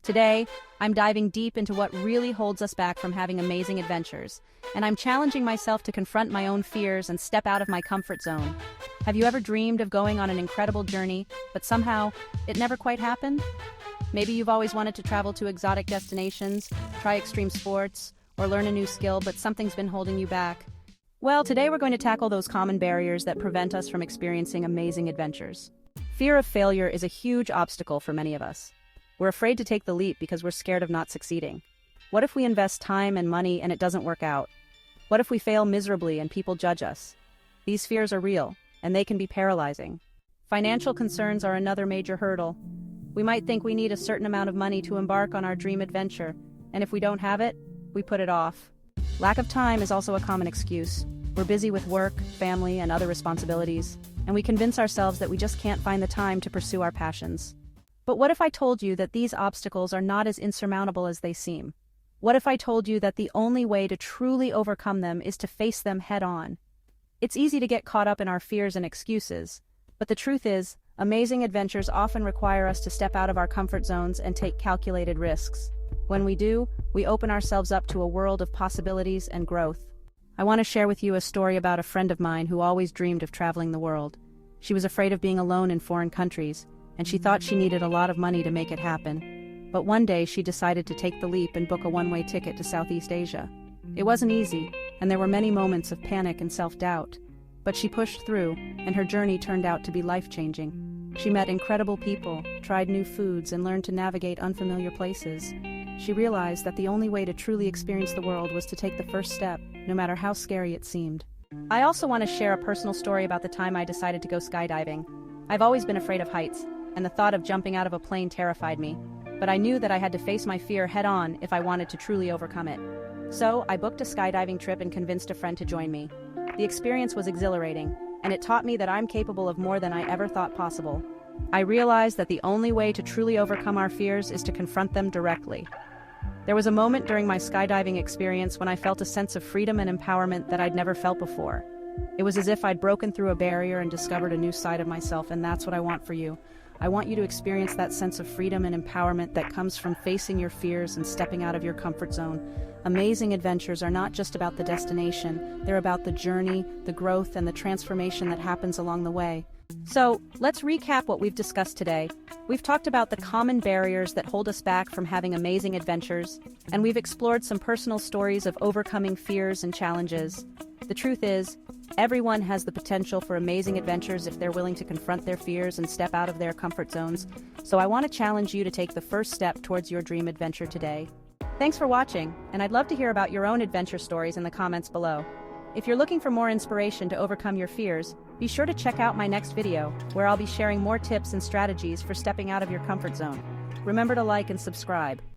Today, I'm diving deep into what really holds us back from having amazing adventures, and I'm challenging myself to confront my own fears and step out of my comfort zone. Have you ever dreamed of going on an incredible journey, but somehow it never quite happened? Maybe you've always wanted to travel to exotic destinations, try extreme sports, or learn a new skill, but something's been holding you back. Well, today we're going to tackle those common barriers that prevent us from experiencing amazing adventures. Fear of failure is a huge obstacle for many of us. We're afraid to take the leap because we're scared of not succeeding. What if we invest time and money and it doesn't work out? What if we fail miserably and people judge us? These fears are real, and they can be paralyzing. Financial concerns are another major hurdle. We might think we need a certain amount of money to embark on our dream adventure, and if we don't have it, we put it off. Lack of time is also a common excuse. We're busy with work, family, and other responsibilities, and we convince ourselves that we just can't find the time to pursue our passions. But what if I told you that these obstacles are not as insurmountable as they seem? What if I told you that the only way to truly overcome them is to face them head-on? It's easy to get caught up in our fears and excuses, but the truth is, amazing adventures often require us to step out of our comfort zones and take calculated risks. When we do, we open ourselves up to a world of possibilities and growth. I want to share with you a story about a friend of mine who always dreamed of traveling the world. She was afraid of being alone in foreign countries, and she thought she needed a lot of money to make it happen. But one day she decided to take the leap and book a one-way ticket to Southeast Asia. It wasn't easy, and there were many moments of panic and self-doubt. But she pushed through, and her journey turned out to be life-changing. She met incredible people, tried new foods, and learned to navigate unfamiliar places. She realized that the only way to truly experience the world was to take the first step, no matter how scary it seemed. I also want to share a personal story about the time I decided to go skydiving. I've always been afraid of heights, and the thought of jumping out of a plane terrified me, but I knew that I had to face my fear head-on if I wanted to truly overcome it. So, I booked a skydiving trip and convinced a friend to join me. The experience was exhilarating, and it taught me that I'm capable of more than I ever thought possible. I realized that the only way to truly overcome our fears is to confront them directly. There was a moment during my skydiving experience when I felt a sense of freedom and empowerment that I'd never felt before. It was as if I'd broken through a barrier and discovered a new side of myself, and that's what I want for you. I want you to experience that sense of freedom and empowerment that comes from facing your fears and stepping out of your comfort zone. Amazing adventures are not just about the destination, they're about the journey, the growth, and the transformation that happens along the way. So, let's recap what we've discussed today. We've talked about the common barriers that hold us back from having amazing adventures, and we've explored some personal stories of overcoming fears and challenges. The truth is, everyone has the potential for amazing adventures if they're willing to confront their fears and step out of their comfort zones. So I want to challenge you to take the first step towards your dream adventure today. Thanks for watching, and I'd love to hear about your own adventure stories in the comments below. If you're looking for more inspiration to overcome your fears, be sure to check out my next video, where I'll be sharing more tips and strategies for stepping out of your comfort zone. Remember to like and subscribe.